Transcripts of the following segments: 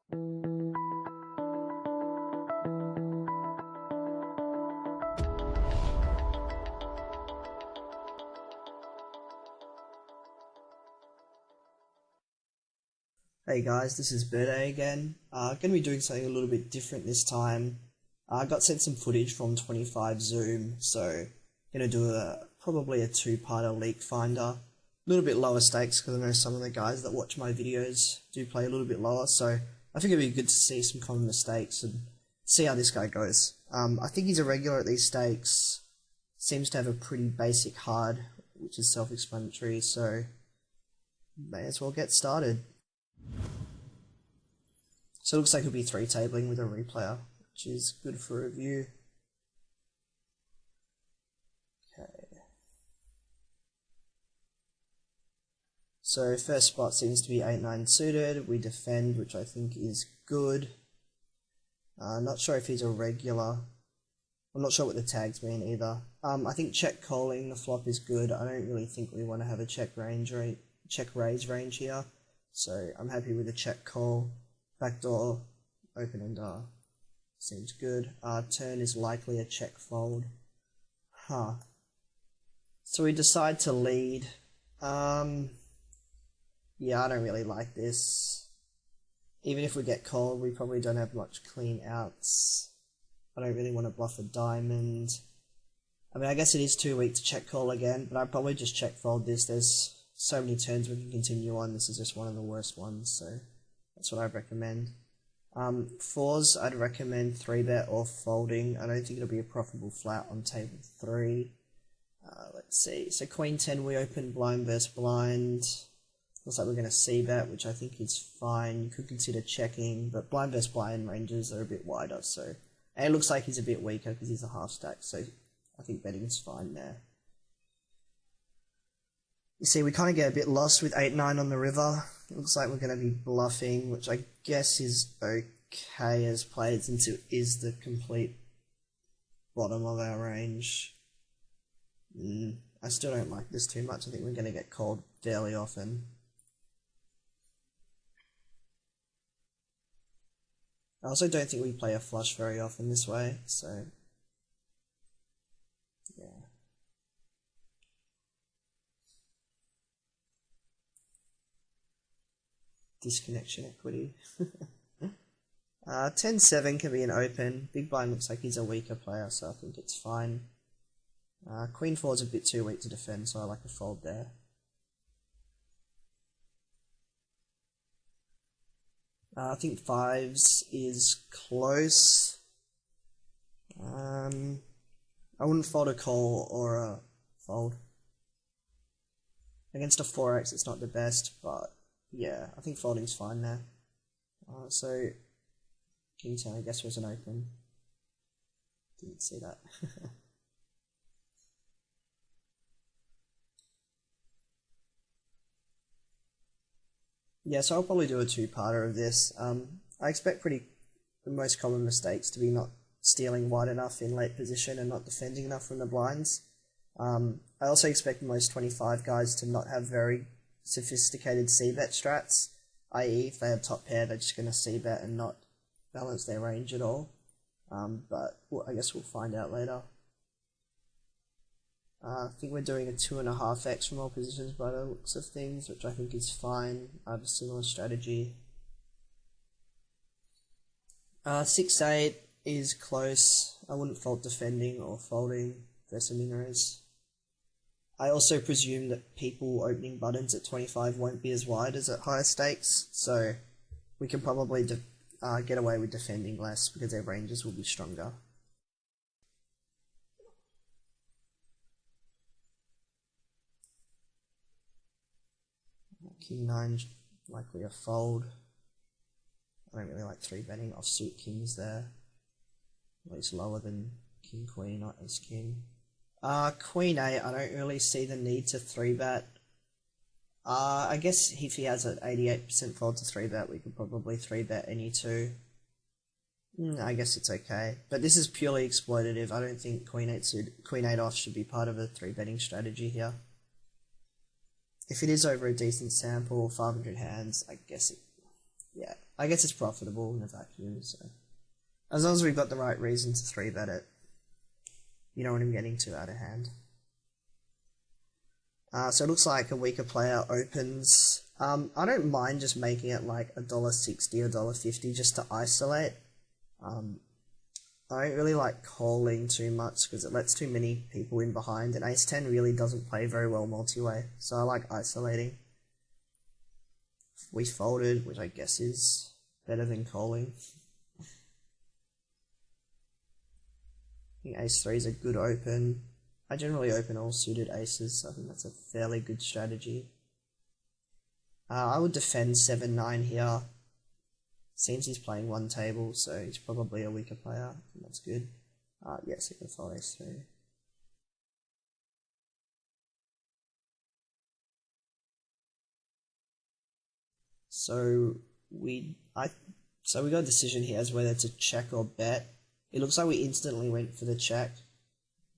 Hey guys, this is Birdayy again. Going to be doing something a little bit different this time. I got sent some footage from 25 Zoom, so going to do probably a two-parter Leakfinder. A little bit lower stakes because I know some of the guys that watch my videos do play a little bit lower, so I think it'd be good to see some common mistakes and see how this guy goes. I think he's a regular at these stakes. Seems to have a pretty basic hard, which is self-explanatory, so may as well get started. So it looks like it'll be 3-tabling with a replayer, which is good for review. Okay. So first spot seems to be 8-9 suited. We defend, which I think is good. Not sure if he's a regular. I'm not sure what the tags mean either. I think check calling the flop is good. I don't really think we want to have a check raise range here. So I'm happy with a check call. Backdoor, open ender, seems good. Turn is likely a check fold. So we decide to lead. Yeah, I don't really like this. Even if we get called, we probably don't have much clean outs. I don't really want to bluff a diamond. I mean, I guess it is too weak to check call again, but I'd probably just check fold this. There's so many turns we can continue on. This is just one of the worst ones, so that's what I'd recommend. Fours, I'd recommend 3-bet or folding. I don't think it'll be a profitable flat on table 3. Let's see. So Queen 10, we open blind versus blind. Looks like we're going to c-bet, which I think is fine. You could consider checking, but blind versus blind ranges are a bit wider. So, and it looks like he's a bit weaker because he's a half stack. So I think betting's fine there. You see, we kind of get a bit lost with 8-9 on the river. It looks like we're going to be bluffing, which I guess is okay as played since it is the complete bottom of our range. I still don't like this too much. I think we're going to get called fairly often. I also don't think we play a flush very often this way, so yeah. Disconnection equity. 10-7 can be an open. Big blind looks like he's a weaker player, so I think it's fine. Queen 4 is a bit too weak to defend, so I like a fold there. I think 5s is close. I wouldn't fold a call or a fold. Against a 4x it's not the best, but yeah, I think folding's fine there. So King 10 I guess was an open. Didn't see that. Yeah, so I'll probably do a two-parter of this. I expect the most common mistakes to be not stealing wide enough in late position and not defending enough from the blinds. I also expect most 25 guys to not have very sophisticated c-bet strats, i.e. if they have top pair they're just going to c-bet and not balance their range at all. But I guess we'll find out later. I think we're doing a 2.5x from all positions by the looks of things, which I think is fine. I have a similar strategy. 6-8 is close. I wouldn't fault defending or folding versus minnows. I also presume that people opening buttons at 25 won't be as wide as at higher stakes, so we can probably get away with defending less because their ranges will be stronger. King 9, likely a fold. I don't really like 3-betting offsuit kings there. At least lower than King Queen, not Ace King. Queen 8, I don't really see the need to 3-bet. I guess if he has an 88% fold to 3-bet, we could probably 3-bet any two. I guess it's okay. But this is purely exploitative. I don't think Queen 8 off should be part of a 3-betting strategy here. If it is over a decent sample, 500 hands, I guess yeah, I guess it's profitable in a vacuum, so as long as we've got the right reason to 3-bet it, you know what I'm getting too out of hand. So it looks like a weaker player opens. I don't mind just making it like $1.60 or $1.50 just to isolate. I don't really like calling too much because it lets too many people in behind, and Ace-10 really doesn't play very well multi-way, so I like isolating. We folded, which I guess is better than calling. I think Ace-3 is a good open. I generally open all suited aces, so I think that's a fairly good strategy. I would defend 7-9 here. Seems he's playing one table, so he's probably a weaker player. I think that's good. Yes, he can fold Ace-3. So we got a decision here as whether to check or bet. It looks like we instantly went for the check,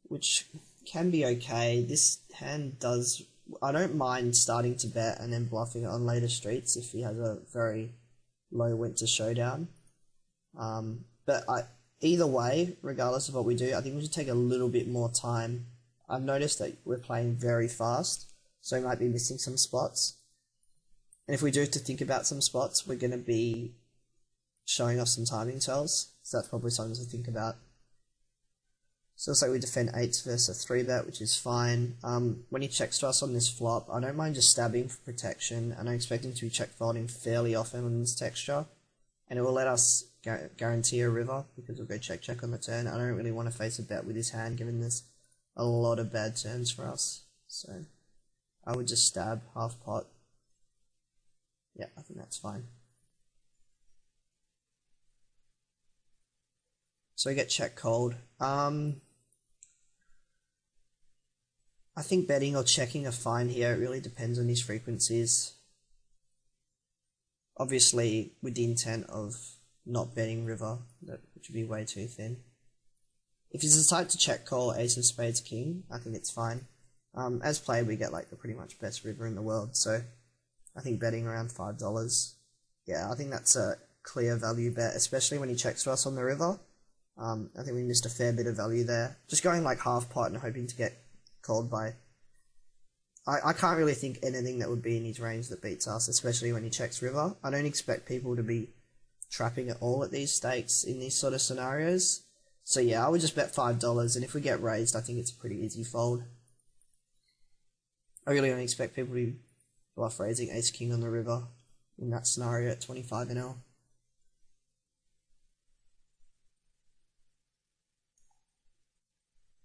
which can be okay. This hand does... I don't mind starting to bet and then bluffing it on later streets if he has a very low winter showdown. But either way, regardless of what we do, I think we should take a little bit more time. I've noticed that we're playing very fast, so we might be missing some spots. And if we do have to think about some spots, we're going to be showing off some timing tells, so that's probably something to think about. So it's like we defend 8s versus a 3-bet, which is fine. When he checks to us on this flop, I don't mind just stabbing for protection, and I expect him to be check folding fairly often on this texture. And it will let us guarantee a river, because we'll go check on the turn. I don't really want to face a bet with his hand, given there's a lot of bad turns for us. So I would just stab half pot. Yeah, I think that's fine. So we get check called. I think betting or checking are fine here. It really depends on his frequencies. Obviously, with the intent of not betting river, which would be way too thin. If he's the type to check call ace of spades king, I think it's fine. As played, we get like the pretty much best river in the world, so I think betting around $5. Yeah, I think that's a clear value bet, especially when he checks to us on the river. I think we missed a fair bit of value there. Just going like half pot and hoping to get called by... I can't really think anything that would be in his range that beats us, especially when he checks river. I don't expect people to be trapping at all at these stakes in these sort of scenarios. So yeah, I would just bet $5, and if we get raised, I think it's a pretty easy fold. I really don't expect people to bluff raising ace-king on the river in that scenario at 25 NL.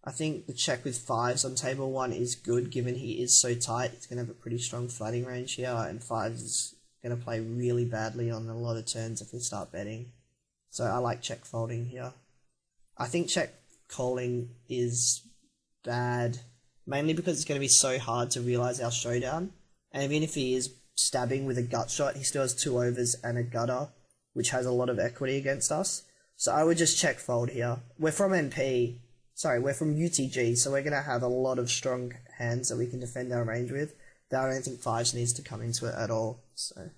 I think the check with 5s on table 1 is good, given he is so tight. He's going to have a pretty strong flatting range here, and 5s is going to play really badly on a lot of turns if we start betting. So I like check folding here. I think check calling is bad, mainly because it's going to be so hard to realise our showdown. And even if he is stabbing with a gut shot, he still has 2 overs and a gutter, which has a lot of equity against us. So I would just check fold here. We're from NP. Sorry, we're from UTG, so we're going to have a lot of strong hands that we can defend our range with. That I don't think 5s needs to come into it at all, so...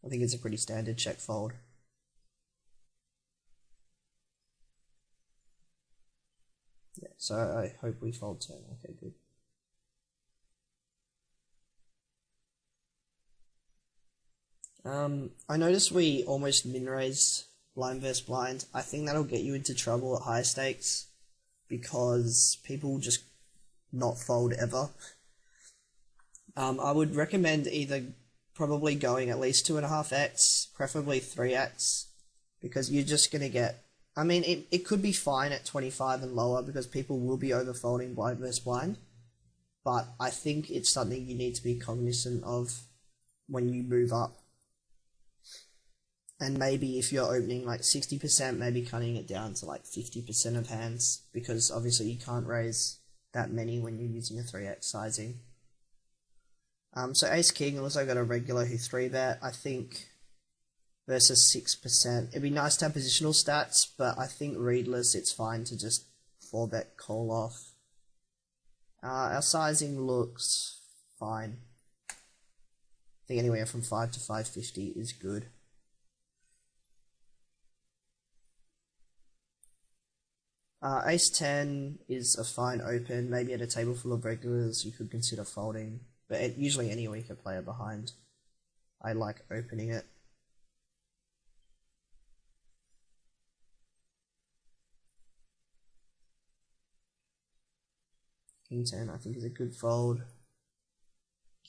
I think it's a pretty standard check fold. Yeah, so I hope we fold turn. Okay, good. I noticed we almost min-raised blind versus blind. I think that'll get you into trouble at high stakes because people just not fold ever. I would recommend either probably going at least 2.5x, preferably 3x, because you're just going to get... I mean, it could be fine at 25 and lower because people will be overfolding blind versus blind, but I think it's something you need to be cognizant of when you move up. And maybe if you're opening like 60%, maybe cutting it down to like 50% of hands, because obviously you can't raise that many when you're using a 3x sizing. So ace-king, also got a regular who 3-bet, I think, versus 6%. It'd be nice to have positional stats, but I think readless, it's fine to just 4-bet call off. Our sizing looks fine. think anywhere from 5 to 550 is good. Ace 10 is a fine open. Maybe at a table full of regulars you could consider folding, but usually any weaker player behind, I like opening it. King 10 I think is a good fold.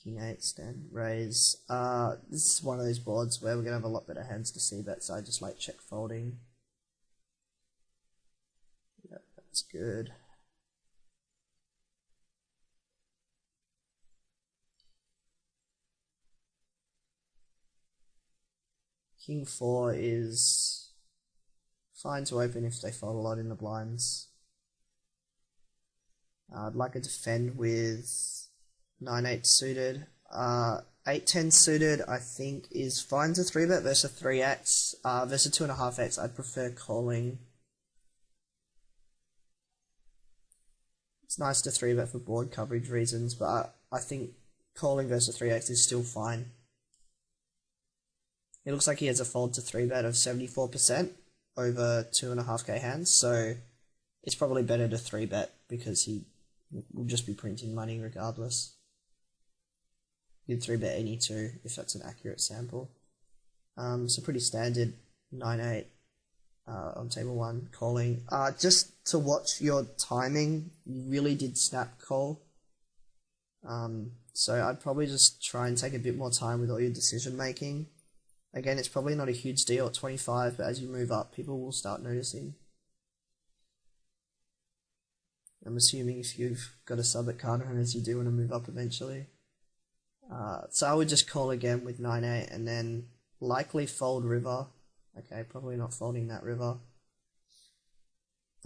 King 8 stand raise. This is one of those boards where we're going to have a lot better hands to see bet, so I just like check folding. Yep, that's good. King 4 is fine to open if they fold a lot in the blinds. I'd like a defend with 9-8 suited. 8-10 suited I think is fine to 3-bet versus 3x. Versus 2.5x I'd prefer calling. It's nice to 3-bet for board coverage reasons, but I think calling versus 3x is still fine. It looks like he has a fold to 3-bet of 74% over 2.5k hands, so it's probably better to 3-bet because he will just be printing money regardless. You'd 3-bet any two if that's an accurate sample. So pretty standard 9-8 on table 1 calling. Just to watch your timing, you really did snap call. So I'd probably just try and take a bit more time with all your decision making. Again, it's probably not a huge deal at 25, but as you move up, people will start noticing. I'm assuming if you've got a sub at Cardrunners, you do want to move up eventually. So I would just call again with 9-8 and then likely fold river. Okay, probably not folding that river.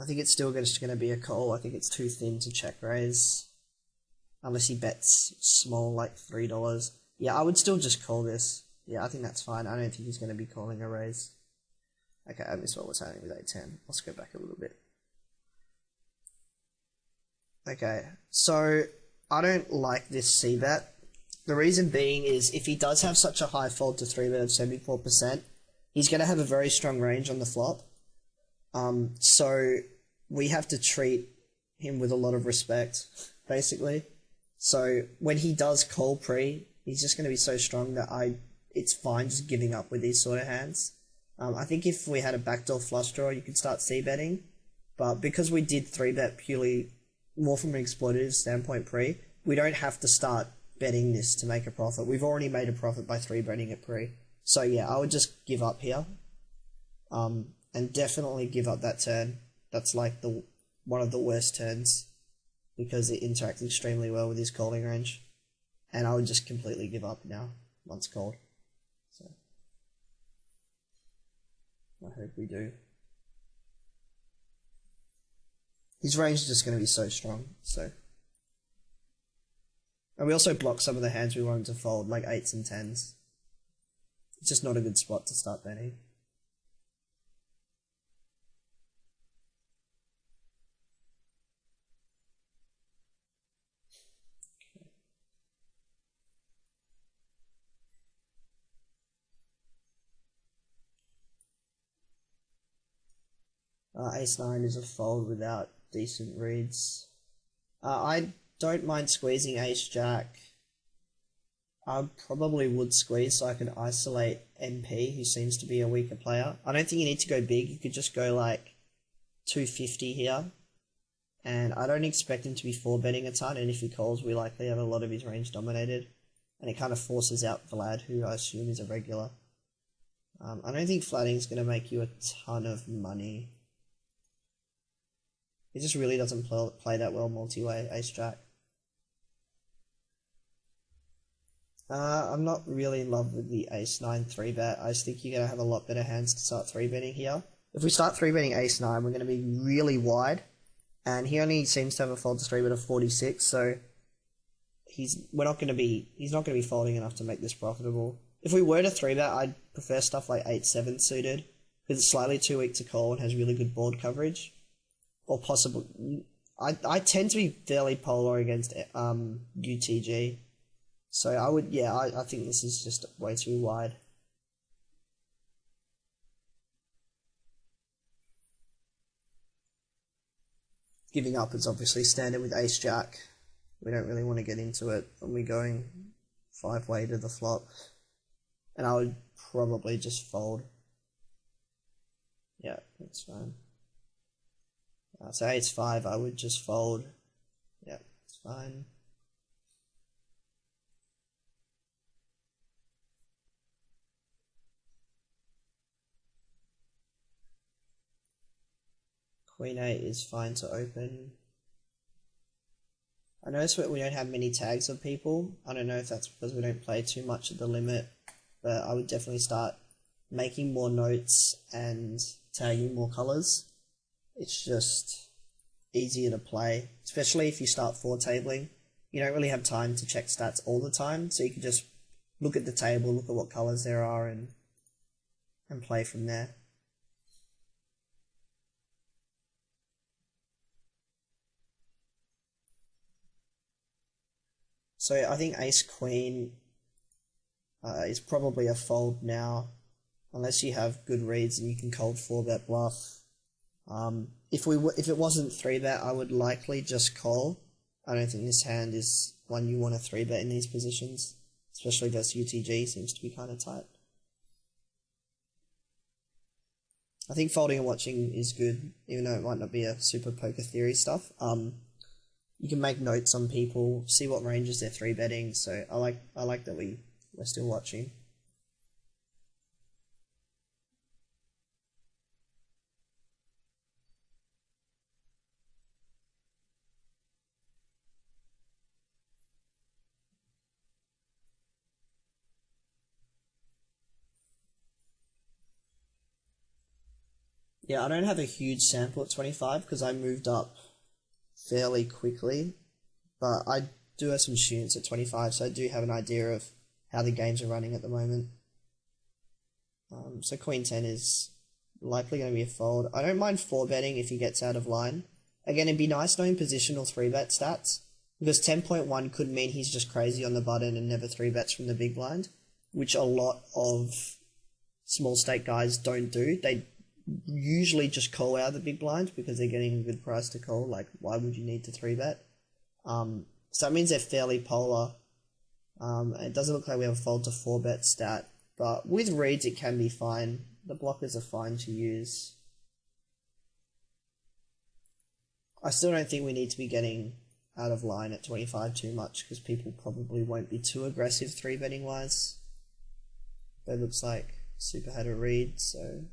I think it's still just going to be a call. I think it's too thin to check raise. Unless he bets small, like $3. Yeah, I would still just call this. Yeah, I think that's fine. I don't think he's going to be calling a raise. Okay, I missed what was happening with 8-10. Let's go back a little bit. Okay, so I don't like this c-bet. The reason being is if he does have such a high fold to 3-bet of 74%, he's going to have a very strong range on the flop. So we have to treat him with a lot of respect, basically. So when he does call pre, he's just going to be so strong that it's fine just giving up with these sort of hands. I think if we had a backdoor flush draw, you could start c-betting. But because we did 3-bet purely more from an exploitative standpoint pre, we don't have to start betting this to make a profit. We've already made a profit by 3-betting it pre. So yeah, I would just give up here. And definitely give up that turn. That's like one of the worst turns because it interacts extremely well with his calling range. And I would just completely give up now once called. So I hope we do. His range is just going to be so strong. So, and we also block some of the hands we want him to fold, like 8s and 10s. It's just not a good spot to start betting. Ace-9 is a fold without decent reads. I don't mind squeezing Ace-Jack. I probably would squeeze so I can isolate MP, who seems to be a weaker player. I don't think you need to go big. You could just go like 250 here. And I don't expect him to be 4-betting a ton, and if he calls, we likely have a lot of his range dominated. And it kind of forces out Vlad, who I assume is a regular. I don't think flatting is going to make you a ton of money. He just really doesn't play that well multi-way, Ace-Jack. I'm not really in love with the Ace-9 3-bet. I just think you're going to have a lot better hands to start 3-betting here. If we start 3-betting Ace-9, we're going to be really wide. And he only seems to have a fold to 3-bet of 46, so he's not going to be folding enough to make this profitable. If we were to 3-bet, I'd prefer stuff like 8-7 suited, because it's slightly too weak to call and has really good board coverage. Or possibly, I tend to be fairly polar against UTG. So I would, yeah, I think this is just way too wide. Giving up is obviously standard with ace jack. We don't really want to get into it when we're going 5-way to the flop. And I would probably just fold. Yeah, that's fine. So ace 5, I would just fold. Yeah, it's fine. Queen 8 is fine to open. I notice that we don't have many tags of people. I don't know if that's because we don't play too much at the limit, but I would definitely start making more notes and tagging more colours. It's just easier to play, especially if you start 4-tabling. You don't really have time to check stats all the time, so you can just look at the table, look at what colours there are, and play from there. So I think ace queen is probably a fold now, unless you have good reads and you can cold 4-bet bluff. If it wasn't 3-bet, I would likely just call. I don't think this hand is one you want to 3-bet in these positions, especially versus UTG, seems to be kind of tight. I think folding and watching is good, even though it might not be a super poker theory stuff. You can make notes on people, see what ranges they're 3-betting, so I like that we're still watching. Yeah, I don't have a huge sample at 25 because I moved up fairly quickly, but I do have some students at 25, so I do have an idea of how the games are running at the moment. So Queen 10 is likely going to be a fold. I don't mind 4-betting if he gets out of line. Again, it'd be nice knowing positional 3-bet stats, because 10.1 could mean he's just crazy on the button and never 3-bets from the big blind, which a lot of small stake guys don't do. They usually just call out the big blind because they're getting a good price to call. Like, why would you need to 3-bet? So that means they're fairly polar. It doesn't look like we have a fold to 4-bet stat, but with reads it can be fine. The blockers are fine to use. I still don't think we need to be getting out of line at 25 too much, because people probably won't be too aggressive 3-betting wise. But it looks like Super had a read, so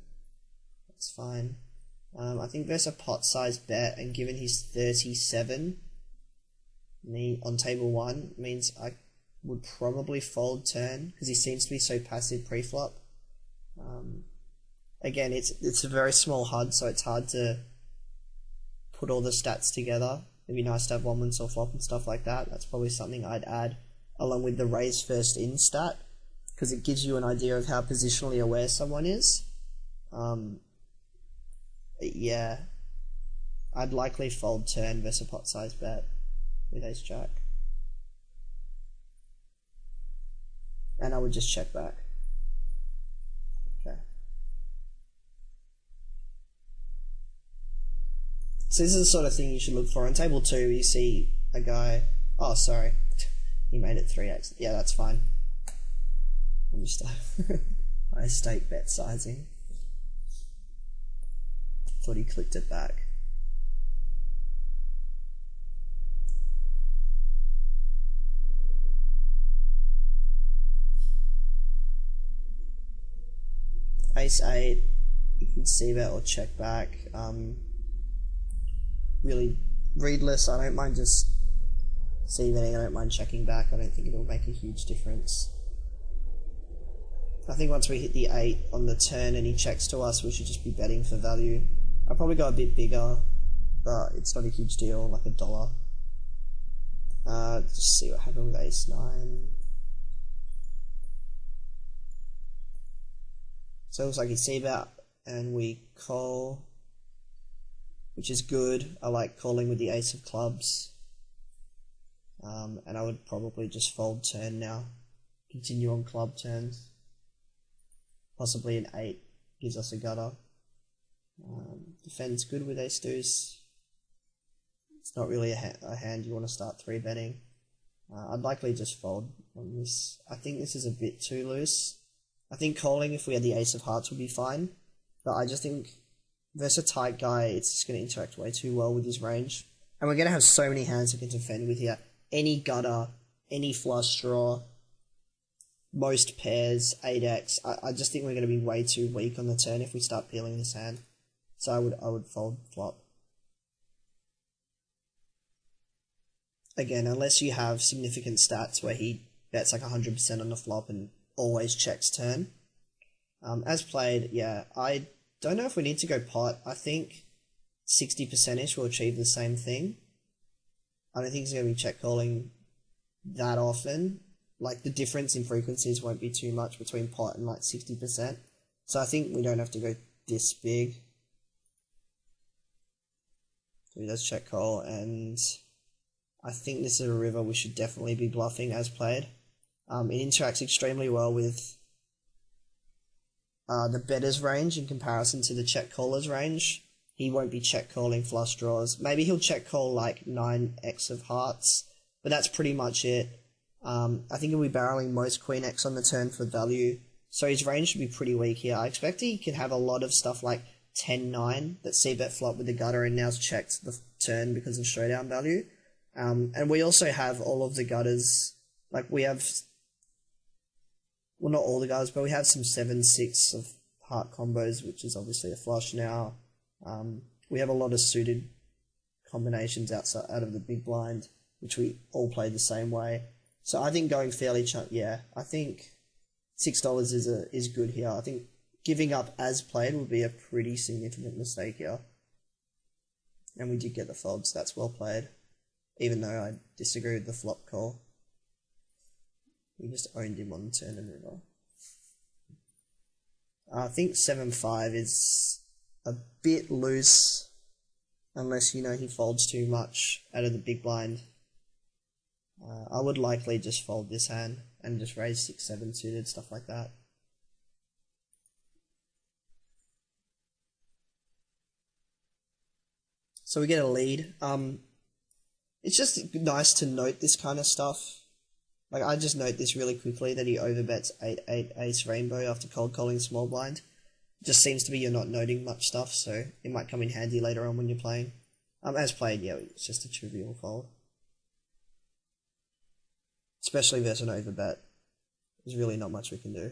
that's fine. I think there's a pot size bet, and given he's 37 on table 1, means I would probably fold turn, because he seems to be so passive pre-flop. Again, it's a very small HUD, so it's hard to put all the stats together. It'd be nice to have 1 wins or flop and stuff like that. That's probably something I'd add along with the raise first in stat, because it gives you an idea of how positionally aware someone is. Yeah, I'd likely fold turn versus a pot size bet with ace jack, and I would just check back. Okay. So this is the sort of thing you should look for. On table 2, you see a guy. Oh, sorry, he made it 3x. Yeah, that's fine. Let me start. High stake bet sizing. Thought he clicked it back. Ace 8, you can see that or check back. Really readless, I don't mind just c-betting, I don't mind checking back, I don't think it'll make a huge difference. I think once we hit the 8 on the turn and he checks to us, we should just be betting for value. I'll probably go a bit bigger, but it's not a huge deal, like $1. Just see what happened with ace 9. So it looks like he c-bet and we call, which is good. I like calling with the ace of clubs. and I would probably just fold turn now. Continue on club turns. Possibly an 8 gives us a gutter. Defends good with ace deuce. It's not really a hand you want to start 3-betting. I'd likely just fold on this. I think this is a bit too loose. I think calling if we had the ace of hearts would be fine, but I just think versus a tight guy, it's just going to interact way too well with his range. And we're going to have so many hands we can defend with here. Any gutter, any flush draw, most pairs, 8x. I just think we're going to be way too weak on the turn if we start peeling this hand. So I would fold flop. Again, unless you have significant stats where he bets like 100% on the flop and always checks turn. As played, yeah, I don't know if we need to go pot. I think 60%ish will achieve the same thing. I don't think he's going to be check calling that often. Like, the difference in frequencies won't be too much between pot and like 60%. So I think we don't have to go this big. So he does check call, and I think this is a river we should definitely be bluffing as played. It interacts extremely well with the better's range in comparison to the check caller's range. He won't be check calling flush draws. Maybe he'll check call like 9x of hearts, but that's pretty much it. I think he'll be barreling most queen x on the turn for value, so his range should be pretty weak here. I expect he can have a lot of stuff like 10-9 that c-bet flop with the gutter and now's checked the turn because of showdown value. And we also have all of the gutters, like we have, well, not all the gutters, but we have some 7-6 of heart combos, which is obviously a flush now. We have a lot of suited combinations out of the big blind, which we all play the same way. So I think going fairly yeah, I think $6 is good here. I think giving up as played would be a pretty significant mistake here. And we did get the fold, so that's well played. Even though I disagree with the flop call. We just owned him on the turn and river. I think 7-5 is a bit loose, unless, you know, he folds too much out of the big blind. I would likely just fold this hand and just raise 6-7 suited, stuff like that. So we get a lead. It's just nice to note this kind of stuff. Like, I just note this really quickly, that he overbets 8-8 ace rainbow after cold calling small blind. It just seems to be you're not noting much stuff, so it might come in handy later on when you're playing. As played, yeah, it's just a trivial fold. Especially versus an overbet. There's really not much we can do.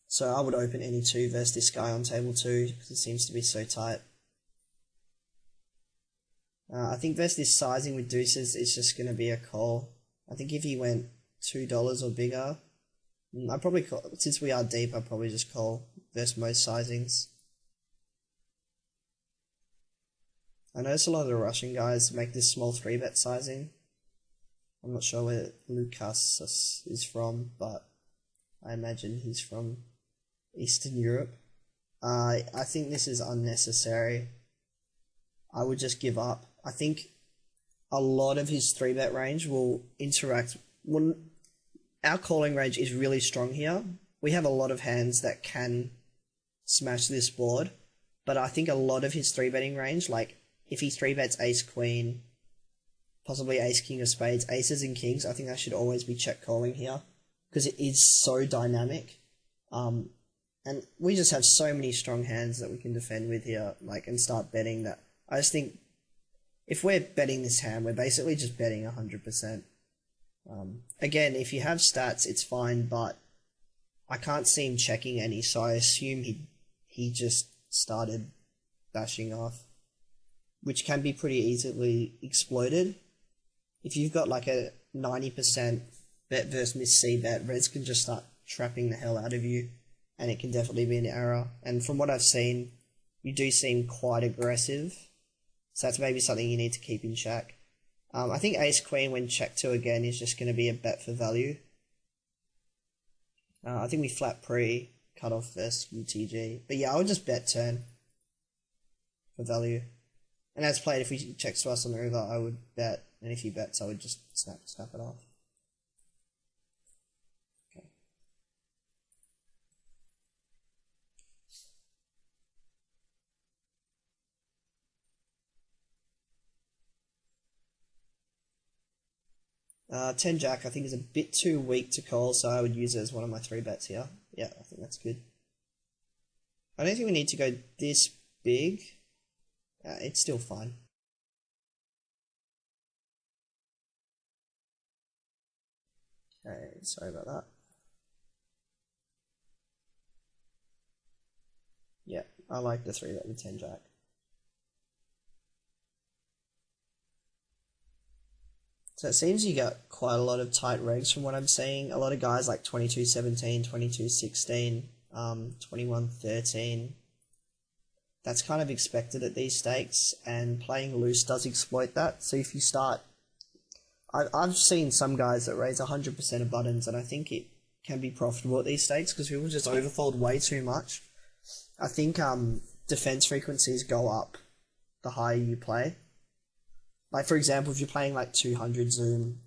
So I would open any 2 versus this guy on table 2, because it seems to be so tight. I think versus this sizing with deuces, it's just going to be a call. I think if he went $2 or bigger, I'd probably call, since we are deep, I'd probably just call versus most sizings. I notice a lot of the Russian guys make this small 3-bet sizing. I'm not sure where Lucas is from, but I imagine he's from Eastern Europe. I think this is unnecessary. I would just give up. I think a lot of his 3-bet range will interact. Our calling range is really strong here. We have a lot of hands that can smash this board, but I think a lot of his 3-betting range, like if he 3-bets ace queen, possibly ace king of spades, aces and kings, I think that should always be check calling here, because it is so dynamic. And we just have so many strong hands that we can defend with here, like, and start betting that. I just think if we're betting this hand, we're basically just betting 100%. Again, if you have stats, it's fine, but I can't see him checking any, so I assume he just started bashing off, which can be pretty easily exploited. If you've got like a 90% bet versus miss C bet, Reds can just start trapping the hell out of you, and it can definitely be an error. And from what I've seen, you do seem quite aggressive, so that's maybe something you need to keep in check. I think ace queen when check 2 again is just going to be a bet for value. I think we flat pre, cut off first UTG. But yeah, I would just bet turn for value. And as played, if he checks to us on the river, I would bet. And if he bets, I would just snap it off. Okay. 10 Jack I think is a bit too weak to call, so I would use it as one of my 3 bets here. Yeah, I think that's good. I don't think we need to go this big. It's still fine. Okay, sorry about that. Yeah, I like the 3 bet with 10 Jack. So it seems you got quite a lot of tight regs from what I'm seeing. A lot of guys like 22-17, 22-16, 21-13. That's kind of expected at these stakes, and playing loose does exploit that. So if you start... I've seen some guys that raise 100% of buttons, and I think it can be profitable at these stakes because people just overfold way too much. I think defense frequencies go up the higher you play. Like, for example, if you're playing like 200 zoom,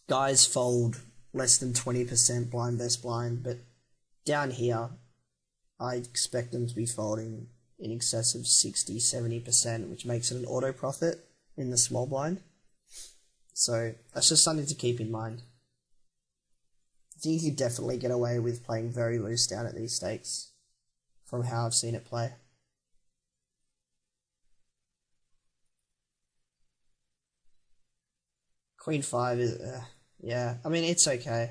guys fold less than 20% blind best blind, but down here, I expect them to be folding in excess of 60-70%, which makes it an auto profit in the small blind. So that's just something to keep in mind. I think you could definitely get away with playing very loose down at these stakes, from how I've seen it play. Queen 5 is, yeah, I mean, it's okay.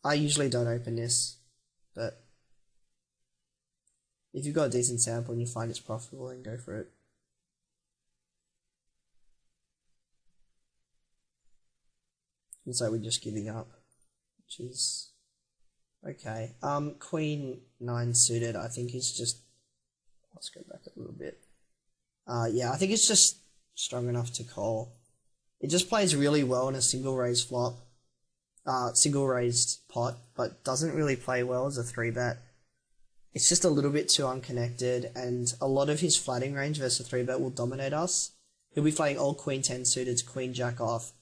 I usually don't open this, but if you've got a decent sample and you find it's profitable, then go for it. Looks like we're just giving up, which is okay. Queen 9 suited, I think is just... Let's go back a little bit. Yeah, I think it's just strong enough to call. It just plays really well in a single raised flop, single raised pot, but doesn't really play well as a 3-bet. It's just a little bit too unconnected, and a lot of his flatting range versus a 3-bet will dominate us. He'll be playing all Queen 10 suited, Queen Jack off,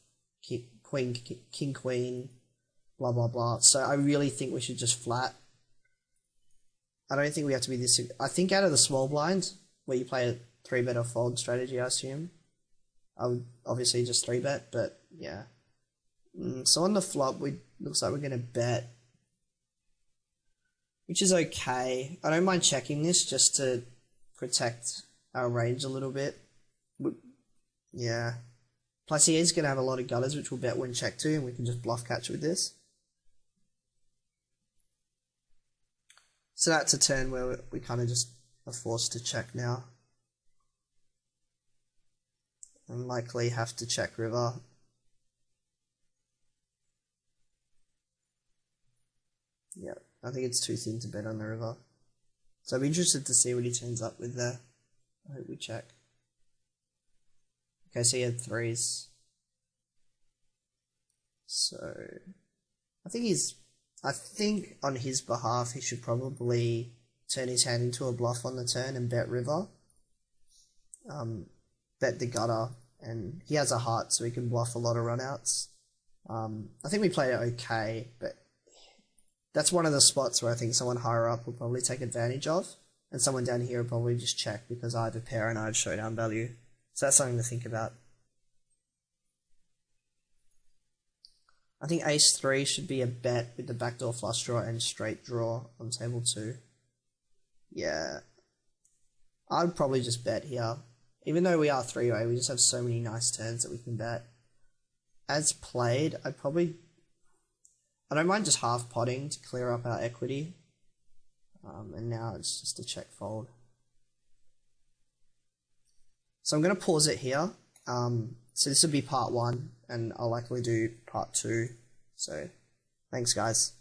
King Queen, blah blah blah. So I really think we should just flat. I don't think we have to be this... I think out of the small blind, where you play a 3-bet or fold strategy, I assume, I would obviously just 3-bet, but yeah. So on the flop, looks like we're going to bet, which is okay. I don't mind checking this just to protect our range a little bit. Yeah. Plus he is going to have a lot of gutters, which we'll bet when check to, and we can just bluff catch with this. So that's a turn where we kind of just are forced to check now. And likely have to check river. Yeah, I think it's too thin to bet on the river. So I'm interested to see what he turns up with there. I hope we check. Okay, so he had 3s. So I think on his behalf he should probably turn his hand into a bluff on the turn and bet river. Bet the gutter, and he has a heart, so he can bluff a lot of runouts. I think we played it okay, but that's one of the spots where I think someone higher up will probably take advantage of, and someone down here will probably just check because I have a pair and I have showdown value. So that's something to think about. I think ace 3 should be a bet with the backdoor flush draw and straight draw on table 2. Yeah, I'd probably just bet here. Even though we are 3-way, we just have so many nice turns that we can bet. As played, I don't mind just half potting to clear up our equity. And now it's just a check fold. So I'm going to pause it here. So this will be part 1, and I'll likely do part 2. So thanks guys.